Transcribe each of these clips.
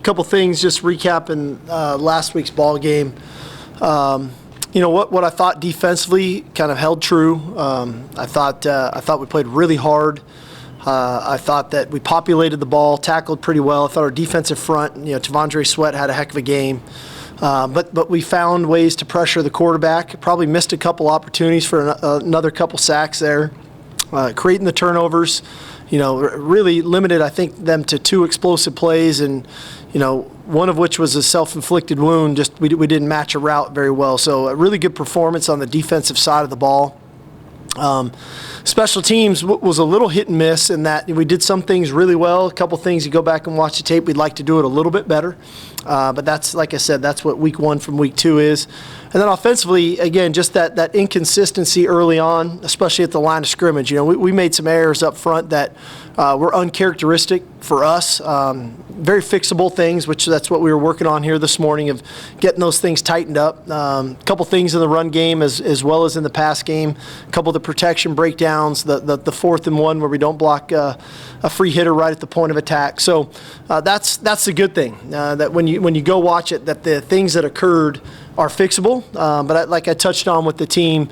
couple things, just recapping last week's ball game. What I thought defensively kind of held true. I thought we played really hard. I thought that we populated the ball, tackled pretty well. I thought our defensive front, T'Vondre Sweat had a heck of a game. But we found ways to pressure the quarterback. Probably missed a couple opportunities for another couple sacks there. Creating the turnovers, really limited, I think, them to 2 explosive plays, and one of which was a self-inflicted wound. Just we didn't match a route very well. So a really good performance on the defensive side of the ball. Special teams was a little hit and miss in that we did some things really well. A couple things, you go back and watch the tape, we'd like to do it a little bit better. But that's, like I said, that's what week 1 from week 2 is. And then offensively, again, just that inconsistency early on, especially at the line of scrimmage. We made some errors up front that were uncharacteristic for us. Very fixable things, which that's what we were working on here this morning, of getting those things tightened up. A couple things in the run game as well as in the pass game. A couple of the protection breakdowns, the 4th and 1 where we don't block a free hitter right at the point of attack. So that's the good thing, that when you go watch it, that the things that occurred are fixable. But like I touched on with the team,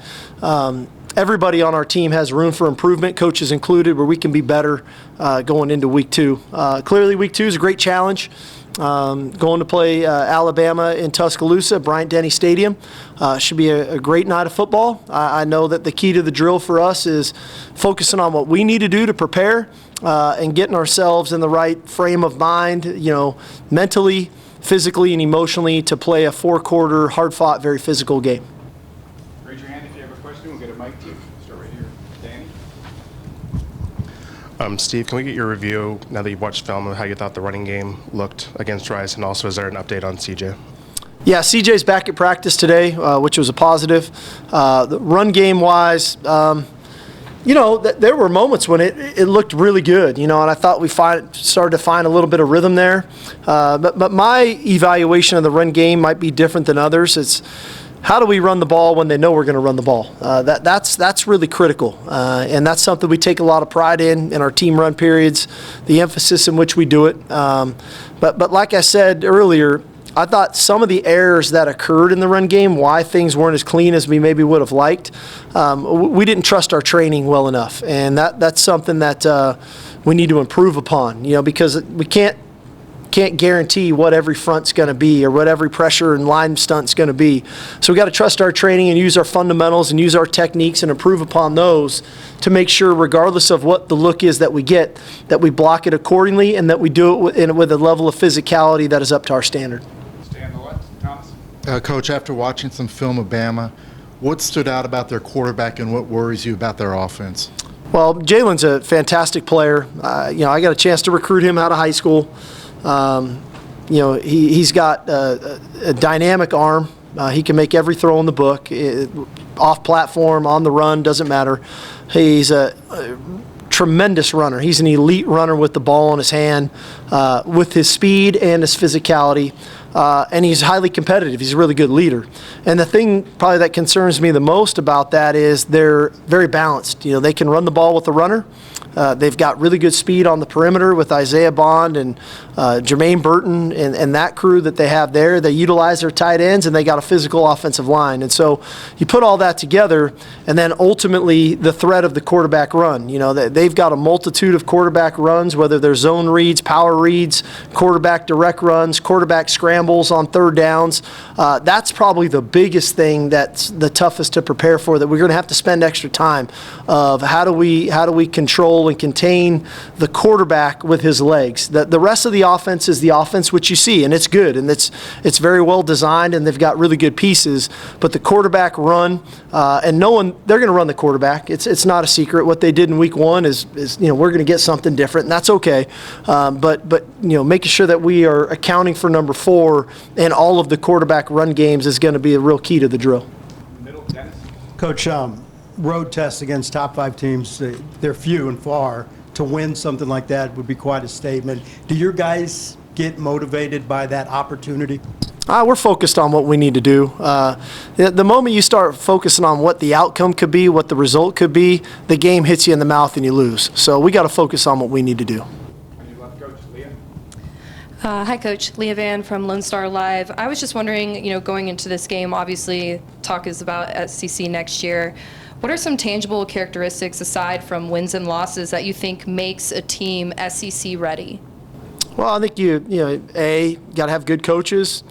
everybody on our team has room for improvement, coaches included, where we can be better going into week 2. Clearly, week 2 is a great challenge. Going to play Alabama in Tuscaloosa, Bryant-Denny Stadium. Should be a great night of football. I know that the key to the drill for us is focusing on what we need to do to prepare and getting ourselves in the right frame of mind, mentally, physically, and emotionally to play a 4-quarter, hard-fought, very physical game. Raise your hand if you have a question. We'll get a mic to you. Start right here. Danny? Steve, can we get your review, now that you've watched film, of how you thought the running game looked against Rice, and also is there an update on CJ? Yeah, CJ's back at practice today, which was a positive. The run game-wise, there were moments when it looked really good, and I thought we started to find a little bit of rhythm there. But my evaluation of the run game might be different than others. It's how do we run the ball when they know we're going to run the ball? That's really critical, and that's something we take a lot of pride in our team run periods, the emphasis in which we do it. But like I said earlier, I thought some of the errors that occurred in the run game, why things weren't as clean as we maybe would have liked, we didn't trust our training well enough, and that's something that we need to improve upon. Because we can't guarantee what every front's going to be or what every pressure and line stunt's going to be. So we got to trust our training and use our fundamentals and use our techniques and improve upon those to make sure, regardless of what the look is that we get, that we block it accordingly and that we do it with a level of physicality that is up to our standard. Coach, after watching some film of Bama, what stood out about their quarterback and what worries you about their offense? Well, Jalen's a fantastic player. I got a chance to recruit him out of high school. He's got a dynamic arm. He can make every throw in the book, off platform, on the run, doesn't matter. He's a tremendous runner. He's an elite runner with the ball in his hand, with his speed and his physicality. And he's highly competitive. He's a really good leader. And the thing probably that concerns me the most about that is they're very balanced. They can run the ball with the runner. They've got really good speed on the perimeter with Isaiah Bond and Jermaine Burton and that crew that they have there. They utilize their tight ends, and they got a physical offensive line. And so you put all that together, and then ultimately the threat of the quarterback run. They've got a multitude of quarterback runs, whether they're zone reads, power reads, quarterback direct runs, quarterback scrambles on third downs. That's probably the biggest thing that's the toughest to prepare for, that we're going to have to spend extra time of how do we control and contain the quarterback with his legs. The rest of the offense is the offense which you see, and it's good, and it's very well designed, and they've got really good pieces. But the quarterback run, and they're going to run the quarterback. It's not a secret. What they did in week 1 is we're going to get something different, and that's okay. But making sure that we are accounting for number 4 in all of the quarterback run games is going to be a real key to the drill. Coach, road tests against top 5 teams, they're few and far. To win something like that would be quite a statement. Do your guys get motivated by that opportunity? We're focused on what we need to do. The moment you start focusing on what the outcome could be, what the result could be, the game hits you in the mouth and you lose. So we got to focus on what we need to do. Hi, Coach. Leah Van from Lone Star Live. I was just wondering, going into this game, obviously talk is about SEC next year. What are some tangible characteristics aside from wins and losses that you think makes a team SEC ready? Well, I think you got to have good coaches.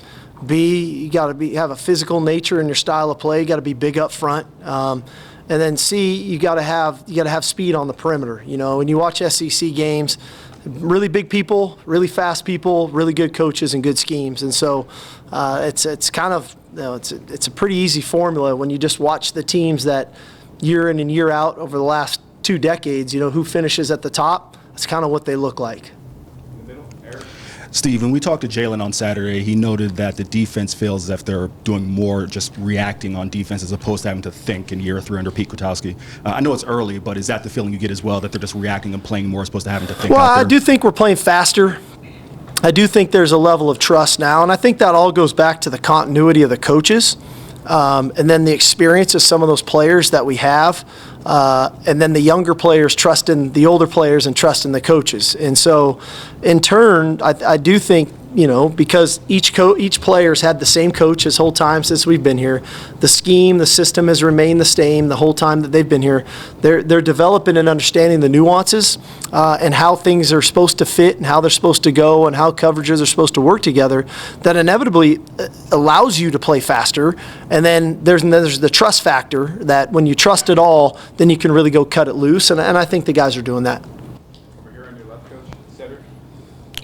B, you got to have a physical nature in your style of play. You got to be big up front. And then C, you got to have speed on the perimeter. When you watch SEC games, really big people, really fast people, really good coaches and good schemes. And so it's kind of it's a pretty easy formula when you just watch the teams that year in and year out over the last 2 decades. Who finishes at the top. That's kind of what they look like. Steve, when we talked to Jalen on Saturday, he noted that the defense feels as if they're doing more just reacting on defense as opposed to having to think in year 3 under Pete Kwiatkowski. I know it's early, but is that the feeling you get as well, that they're just reacting and playing more as opposed to having to think Well, out there? I do think we're playing faster. I do think there's a level of trust now, and I think that all goes back to the continuity of the coaches and then the experience of some of those players that we have. And then the younger players trusting the older players and trusting the coaches. And so, in turn, I do think, because each player's had the same coach his whole time since we've been here. The scheme, the system has remained the same the whole time that they've been here. They're developing and understanding the nuances and how things are supposed to fit and how they're supposed to go and how coverages are supposed to work together. That inevitably allows you to play faster. And then there's the trust factor that when you trust it all, then you can really go cut it loose. And I think the guys are doing that. Over here on your left, Coach. Cedric.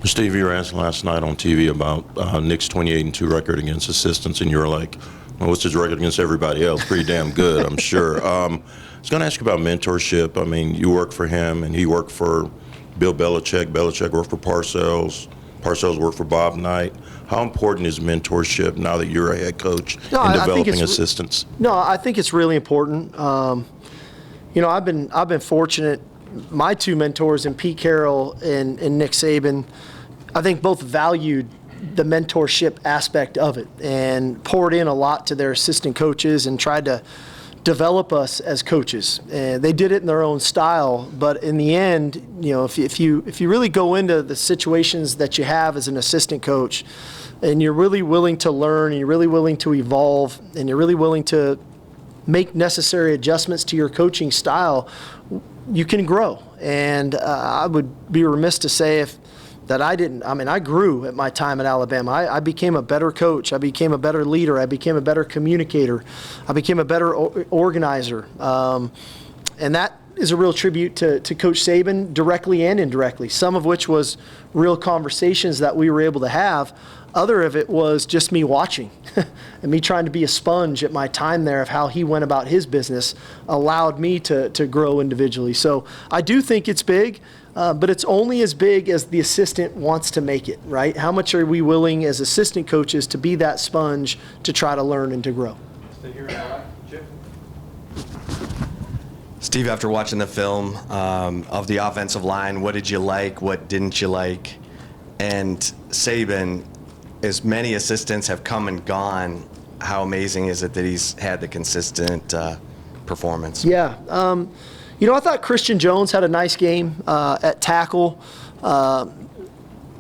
Steve, you were asked last night on TV about Nick's 28-2 record against assistants, and you were like, well, what's his record against everybody else? Pretty damn good, I'm sure. I was going to ask you about mentorship. I mean, you work for him, and he worked for Bill Belichick. Belichick worked for Parcells. Parcells worked for Bob Knight. How important is mentorship now that you're a head coach in developing assistants? No, I think it's really important. I've been fortunate. My 2 mentors, in Pete Carroll and Nick Saban, I think both valued the mentorship aspect of it and poured in a lot to their assistant coaches and tried to develop us as coaches. And they did it in their own style, but in the end, if you really go into the situations that you have as an assistant coach, and you're really willing to learn, and you're really willing to evolve, and you're really willing to make necessary adjustments to your coaching style, you can grow. And I would be remiss to say that I didn't. I mean, I grew at my time at Alabama. I became a better coach. I became a better leader. I became a better communicator. I became a better organizer. And that is a real tribute to Coach Saban, directly and indirectly, some of which was real conversations that we were able to have. Other of it was just me watching and me trying to be a sponge at my time there of how he went about his business allowed me to grow individually. So I do think it's big, but it's only as big as the assistant wants to make it, right? How much are we willing as assistant coaches to be that sponge to try to learn and to grow? Stay here on the left. Chip. Steve, after watching the film of the offensive line, what did you like? What didn't you like? And Saban, as many assistants have come and gone, how amazing is it that he's had the consistent performance? Yeah. I thought Christian Jones had a nice game at tackle.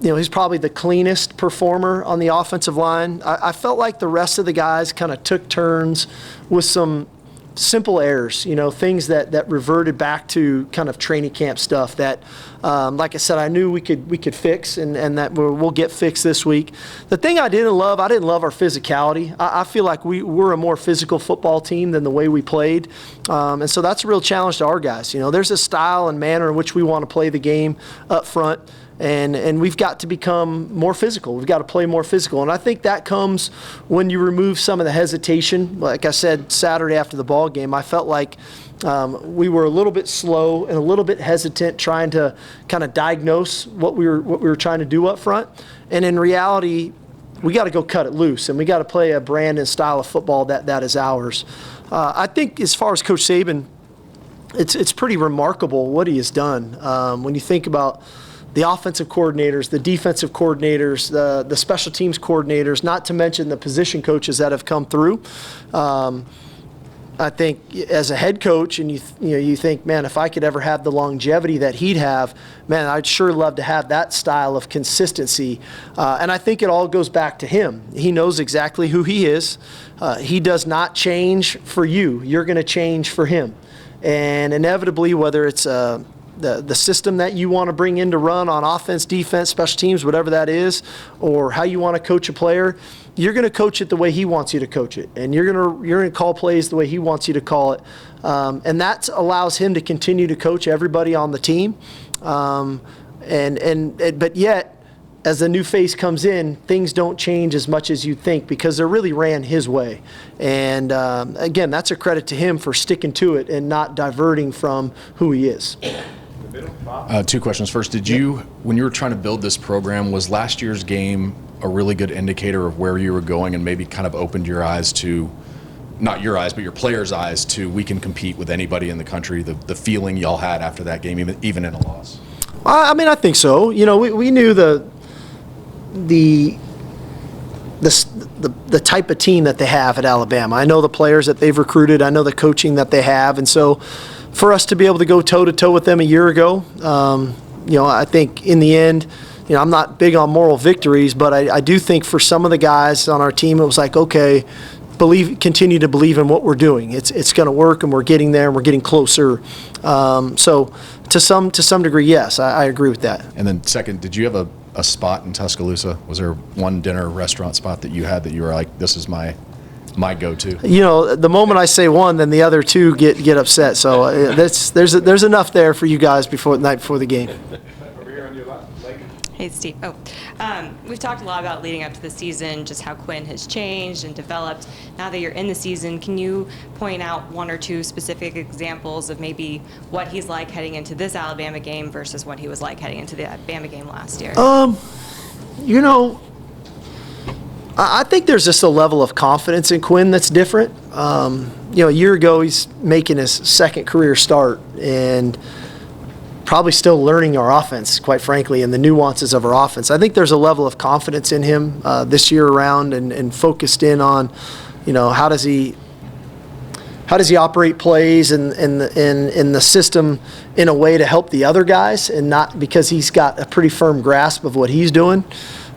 He's probably the cleanest performer on the offensive line. I felt like the rest of the guys kind of took turns with some simple errors, things that reverted back to kind of training camp stuff that, like I said, I knew we could fix and that we'll get fixed this week. The thing I didn't love our physicality. I feel like we're a more physical football team than the way we played. And so that's a real challenge to our guys. There's a style and manner in which we want to play the game up front. And we've got to become more physical. We've got to play more physical. And I think that comes when you remove some of the hesitation. Like I said, Saturday after the ball game, I felt like we were a little bit slow and a little bit hesitant trying to kind of diagnose what we were trying to do up front. And in reality, we got to go cut it loose, and we got to play a brand and style of football that is ours. I think as far as Coach Saban, it's pretty remarkable what he has done. When you think about the offensive coordinators, the defensive coordinators, the special teams coordinators, not to mention the position coaches that have come through. I think as a head coach, and you think, man, if I could ever have the longevity that he'd have, man, I'd sure love to have that style of consistency. And I think it all goes back to him. He knows exactly who he is. He does not change for you. You're going to change for him. And inevitably, whether it's the system that you want to bring in to run on offense, defense, special teams, whatever that is, or how you want to coach a player, you're going to coach it the way he wants you to coach it, and you're going to call plays the way he wants you to call it, and that allows him to continue to coach everybody on the team. But yet, as the new face comes in, things don't change as much as you think because they're really ran his way. And again, that's a credit to him for sticking to it and not diverting from who he is. Two questions. First, when you were trying to build this program, was last year's game a really good indicator of where you were going and maybe kind of opened your eyes to, not your eyes, but your players' eyes to, we can compete with anybody in the country, the feeling y'all had after that game, even in a loss? I mean, I think so. You know, we knew the type of team that they have at Alabama. I know the players that they've recruited. I know the coaching that they have. And so for us to be able to go toe-to-toe with them a year ago, you know, I think in the end, you know, I'm not big on moral victories, but I do think for some of the guys on our team, it was like, okay, continue to believe in what we're doing. It's going to work, and we're getting there, and we're getting closer. So to some degree, yes, I agree with that. And then second, did you have a spot in Tuscaloosa? Was there one dinner restaurant spot that you had that you were like, this is my go-to? You know, the moment I say one, then the other two get upset. So there's enough there for you guys the night before the game. Over here on your left, Blake. Hey, Steve. We've talked a lot about leading up to the season, just how Quinn has changed and developed. Now that you're in the season, can you point out one or two specific examples of maybe what he's like heading into this Alabama game versus what he was like heading into the Alabama game last year? You know, I think there's just a level of confidence in Quinn that's different. You know, a year ago, he's making his second career start and probably still learning our offense, quite frankly, and the nuances of our offense. I think there's a level of confidence in him this year around and focused in on, you know, how does he operate plays in the system in a way to help the other guys, and not because he's got a pretty firm grasp of what he's doing.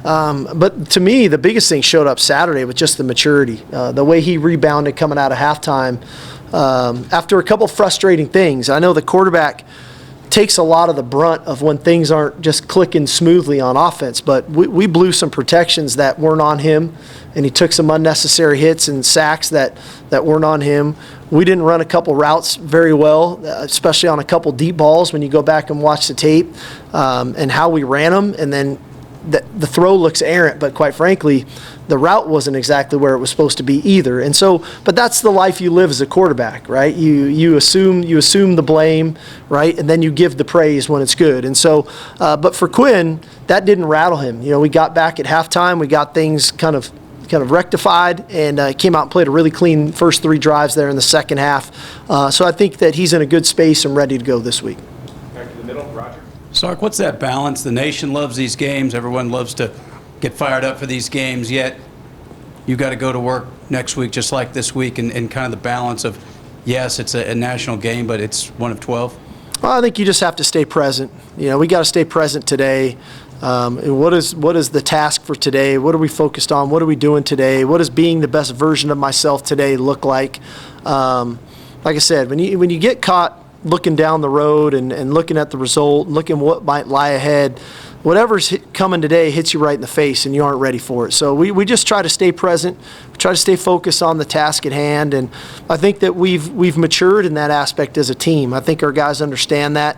But to me, the biggest thing showed up Saturday with just the maturity, the way he rebounded coming out of halftime after a couple frustrating things. I know the quarterback takes a lot of the brunt of when things aren't just clicking smoothly on offense, but we blew some protections that weren't on him, and he took some unnecessary hits and sacks that weren't on him. We didn't run a couple routes very well, especially on a couple deep balls when you go back and watch the tape, and how we ran them, and then the throw looks errant, but quite frankly, the route wasn't exactly where it was supposed to be either. And so, but that's the life you live as a quarterback, right? You assume the blame, right? And then you give the praise when it's good. And so, but for Quinn, that didn't rattle him. You know, we got back at halftime, we got things kind of rectified, and came out and played a really clean first three drives there in the second half. So I think that he's in a good space and ready to go this week. Back to the middle, Roger. Sark, what's that balance? The nation loves these games. Everyone loves to get fired up for these games, yet you got to go to work next week just like this week, and kind of the balance of, yes, it's a national game, but it's one of 12? Well, I think you just have to stay present. You know, we got to stay present today. What is the task for today? What are we focused on? What are we doing today? What does being the best version of myself today look like? Like I said, when you get caught looking down the road and looking at the result, and looking what might lie ahead, whatever's coming today hits you right in the face and you aren't ready for it. So we just try to stay present, we try to stay focused on the task at hand, and I think that we've matured in that aspect as a team. I think our guys understand that.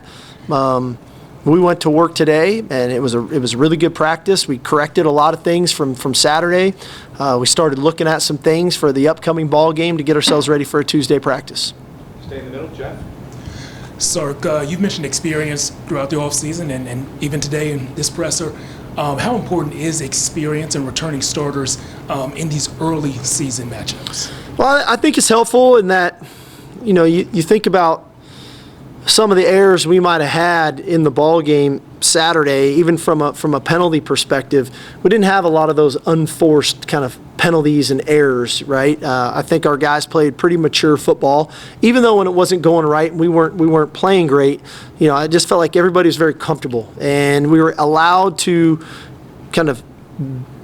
We went to work today, and it was a really good practice. We corrected a lot of things from Saturday. We started looking at some things for the upcoming ball game to get ourselves ready for a Tuesday practice. Stay in the middle, Jeff. Sark, you've mentioned experience throughout the offseason and even today in this presser. How important is experience and returning starters in these early season matchups? Well, I think it's helpful in that, you know, you think about some of the errors we might have had in the ball game Saturday, even from a penalty perspective, we didn't have a lot of those unforced kind of penalties and errors, right? I think our guys played pretty mature football, even though when it wasn't going right and we weren't playing great. I just felt like everybody was very comfortable, and we were allowed to kind of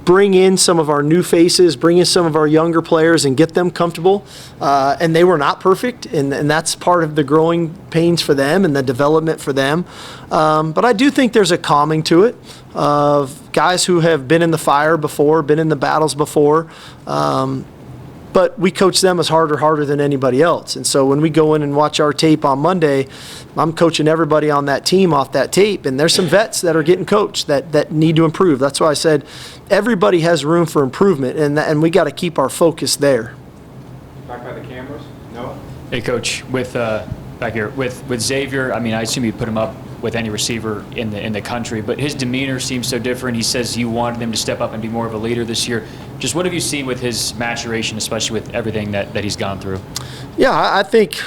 bring in some of our new faces, bring in some of our younger players and get them comfortable. And they were not perfect, and that's part of the growing pains for them and the development for them. But I do think there's a calming to it of guys who have been in the fire before, been in the battles before. But we coach them as harder than anybody else. And so when we go in and watch our tape on Monday, I'm coaching everybody on that team off that tape. And there's some vets that are getting coached that need to improve. That's why I said everybody has room for improvement, and we got to keep our focus there. Back by the cameras. Noah? Hey, Coach, back here with Xavier, I assume you put him up with any receiver in the country, but his demeanor seems so different. He says you wanted him to step up and be more of a leader this year. Just what have you seen with his maturation, especially with everything that he's gone through? Yeah, I think,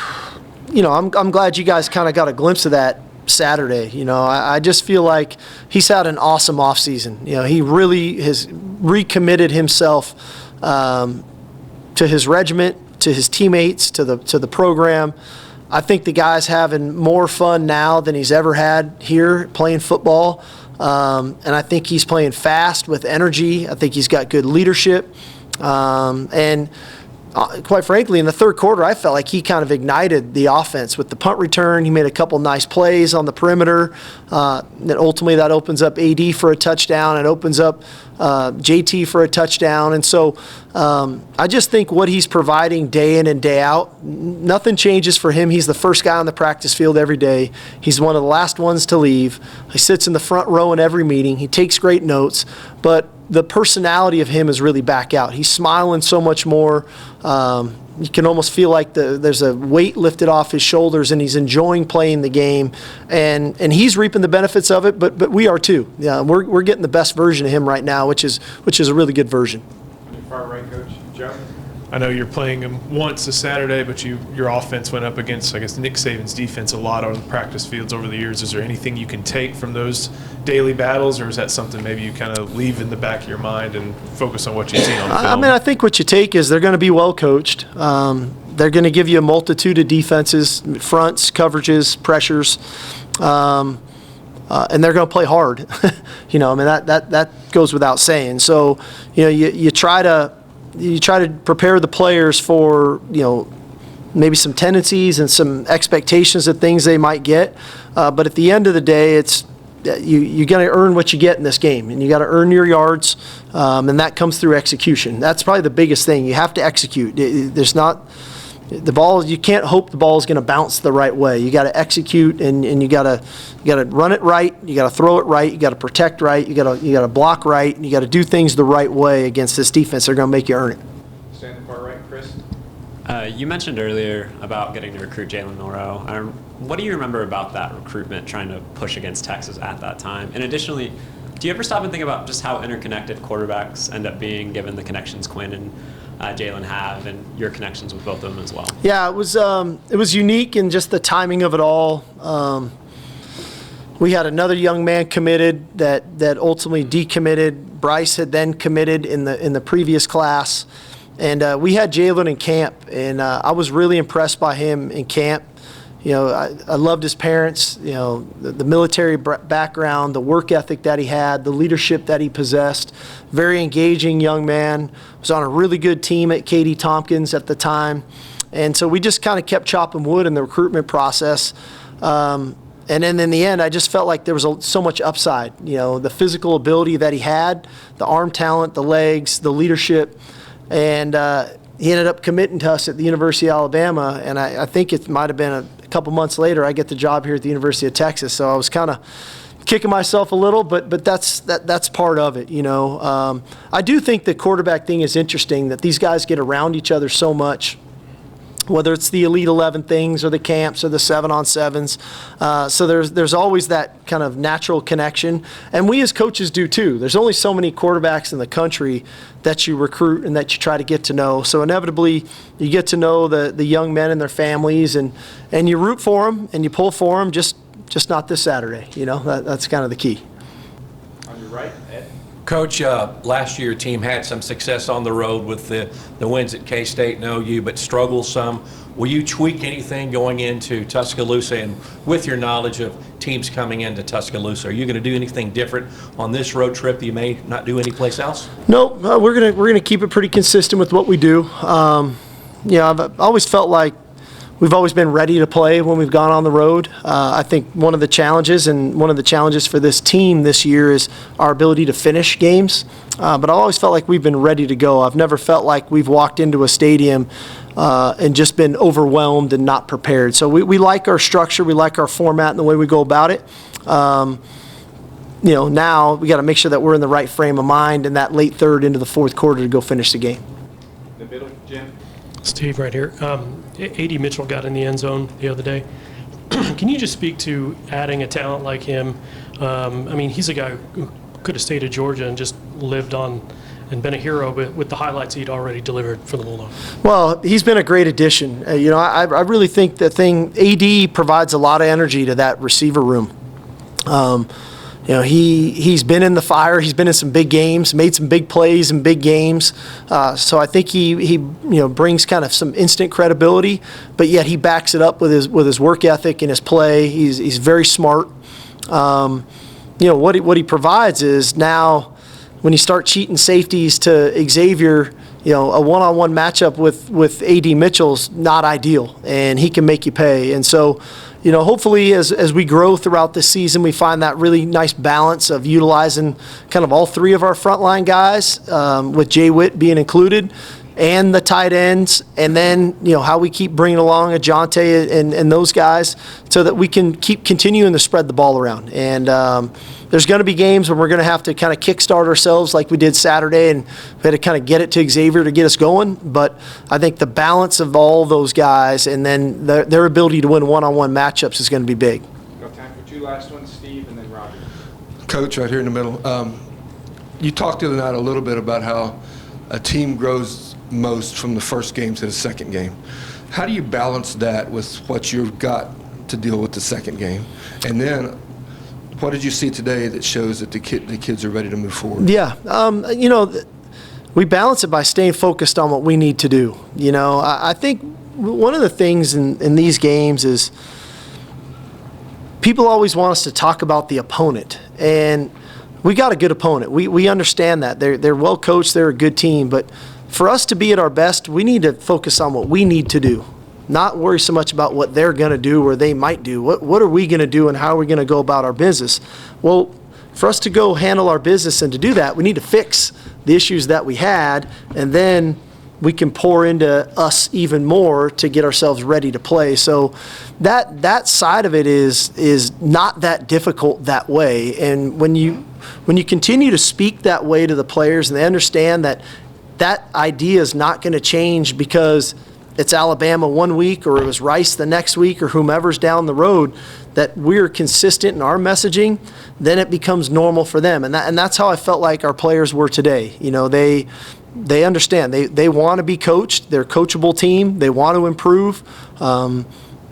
I'm glad you guys kind of got a glimpse of that Saturday. I just feel like he's had an awesome offseason. He really has recommitted himself to his regiment, to his teammates, to the program. I think the guy's having more fun now than he's ever had here playing football. And I think he's playing fast with energy. I think he's got good leadership. And quite frankly, in the third quarter, I felt like he kind of ignited the offense with the punt return. He made a couple nice plays on the perimeter. And ultimately, that opens up AD for a touchdown. It opens up JT for a touchdown. And so I just think what he's providing day in and day out, nothing changes for him. He's the first guy on the practice field every day. He's one of the last ones to leave. He sits in the front row in every meeting. He takes great notes. But the personality of him is really back out. He's smiling so much more. You can almost feel like there's a weight lifted off his shoulders, and he's enjoying playing the game, and he's reaping the benefits of it. But we are too. Yeah, we're getting the best version of him right now, which is a really good version. On your far right, Coach. Joe? I know you're playing him once this Saturday, but your offense went up against, I guess, Nick Saban's defense a lot on the practice fields over the years. Is there anything you can take from those daily battles, or is that something maybe you kind of leave in the back of your mind and focus on what you see on film? I think what you take is they're going to be well coached. They're going to give you a multitude of defenses, fronts, coverages, pressures, and they're going to play hard. That goes without saying. So, you try to prepare the players for, maybe some tendencies and some expectations of things they might get. But at the end of the day, it's you got to earn what you get in this game, and you got to earn your yards, and that comes through execution. That's probably the biggest thing. You have to execute. There's not the ball. You can't hope the ball is going to bounce the right way. You got to execute, and you got to run it right. You got to throw it right. You got to protect right. You got to block right. And you got to do things the right way against this defense. They're going to make you earn it. Stand in the far right, Chris. You mentioned earlier about getting to recruit Jalen Milroe. What do you remember about that recruitment, trying to push against Texas at that time? And additionally, do you ever stop and think about just how interconnected quarterbacks end up being, given the connections Quinn and Jalen have, and your connections with both of them as well? Yeah, it was unique in just the timing of it all. We had another young man committed that ultimately decommitted. Bryce had then committed in the previous class. And we had Jalen in camp, and I was really impressed by him in camp. I loved his parents, the military background, the work ethic that he had, the leadership that he possessed. Very engaging young man. Was on a really good team at Katie Tompkins at the time. And so we just kind of kept chopping wood in the recruitment process. And then in the end, I just felt like there was so much upside. The physical ability that he had, the arm talent, the legs, the leadership. And he ended up committing to us at the University of Alabama, and I think it might have been a couple months later I get the job here at the University of Texas. So I was kind of kicking myself a little, but that's part of it. I do think the quarterback thing is interesting, that these guys get around each other so much. whether it's the Elite 11 things or the camps or the 7-on-7s. So there's always that kind of natural connection. And we as coaches do too. There's only so many quarterbacks in the country that you recruit and that you try to get to know. So inevitably, you get to know the young men and their families, and you root for them and you pull for them, just not this Saturday. That's kind of the key. On your right, Ed. Coach, last year your team had some success on the road with the wins at K-State and OU, but struggled some. Will you tweak anything going into Tuscaloosa, and with your knowledge of teams coming into Tuscaloosa, are you going to do anything different on this road trip that you may not do anyplace else? No, we're gonna keep it pretty consistent with what we do. I've always felt like we've always been ready to play when we've gone on the road. I think one of the challenges for this team this year is our ability to finish games. But I always felt like we've been ready to go. I've never felt like we've walked into a stadium and just been overwhelmed and not prepared. So we like our structure, we like our format and the way we go about it. Now we got to make sure that we're in the right frame of mind in that late third into the fourth quarter to go finish the game. In the middle, Jim. Steve, right here. A.D. Mitchell got in the end zone the other day. Can you just speak to adding a talent like him? He's a guy who could have stayed at Georgia and just lived on and been a hero with the highlights he'd already delivered for the Bulldogs. Well, he's been a great addition. I really think AD provides a lot of energy to that receiver room. He's been in the fire. He's been in some big games, made some big plays in big games. So I think he brings kind of some instant credibility, but yet he backs it up with his work ethic and his play. He's very smart. What he provides is now when you start cheating safeties to Xavier, a one-on-one matchup with A.D. Mitchell's not ideal, and he can make you pay. And so, hopefully as we grow throughout the season, we find that really nice balance of utilizing kind of all three of our frontline guys, with Jay Witt being included, and the tight ends, and then how we keep bringing along Ajante and those guys so that we can keep continuing to spread the ball around. And there's going to be games where we're going to have to kind of kickstart ourselves like we did Saturday, and we had to kind of get it to Xavier to get us going. But I think the balance of all those guys and then their ability to win one-on-one matchups is going to be big. Got time for two last ones, Steve, and then Roger. Coach, right here in the middle. You talked the other night a little bit about how a team grows most from the first game to the second game. How do you balance that with what you've got to deal with the second game? And then what did you see today that shows that the kids are ready to move forward? Yeah, we balance it by staying focused on what we need to do. I think one of the things in these games is people always want us to talk about the opponent, and we got a good opponent. We understand that. They're well coached, they're a good team, but for us to be at our best, we need to focus on what we need to do. Not worry so much about what they're going to do or they might do. What are we going to do and how are we going to go about our business? Well, for us to go handle our business and to do that, we need to fix the issues that we had, and then we can pour into us even more to get ourselves ready to play. So that side of it is not that difficult that way. And when you continue to speak that way to the players and they understand that idea is not going to change because it's Alabama one week or it was Rice the next week or whomever's down the road, that we're consistent in our messaging, then it becomes normal for them. And that's how I felt like our players were today. They understand. They want to be coached. They're a coachable team. They want to improve.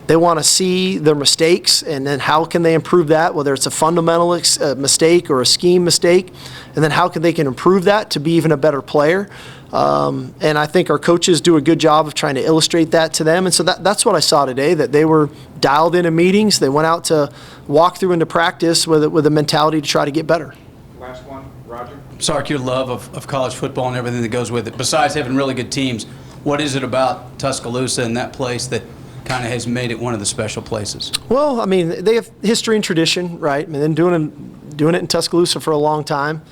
They want to see their mistakes and then how can they improve that, whether it's a fundamental mistake or a scheme mistake, and then how they can improve that to be even a better player. And I think our coaches do a good job of trying to illustrate that to them. And so that's what I saw today, that they were dialed into meetings. They went out to walk through into practice with a mentality to try to get better. Last one, Roger. Sark, your love of college football and everything that goes with it, besides having really good teams, what is it about Tuscaloosa and that place that kind of has made it one of the special places? Well, I mean, they have history and tradition, right? And then doing it in Tuscaloosa for a long time.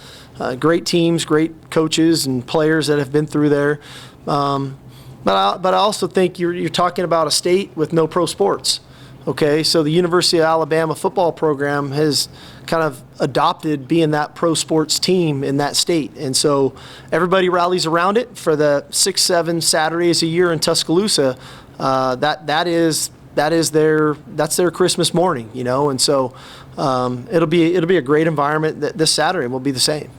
Great teams, great coaches and players that have been through there. But I also think you're talking about a state with no pro sports. Okay, so the University of Alabama football program has kind of adopted being that pro sports team in that state. And so everybody rallies around it for the 6-7 Saturdays a year in Tuscaloosa. that's their Christmas morning, and so it'll be a great environment. This Saturday will be the same.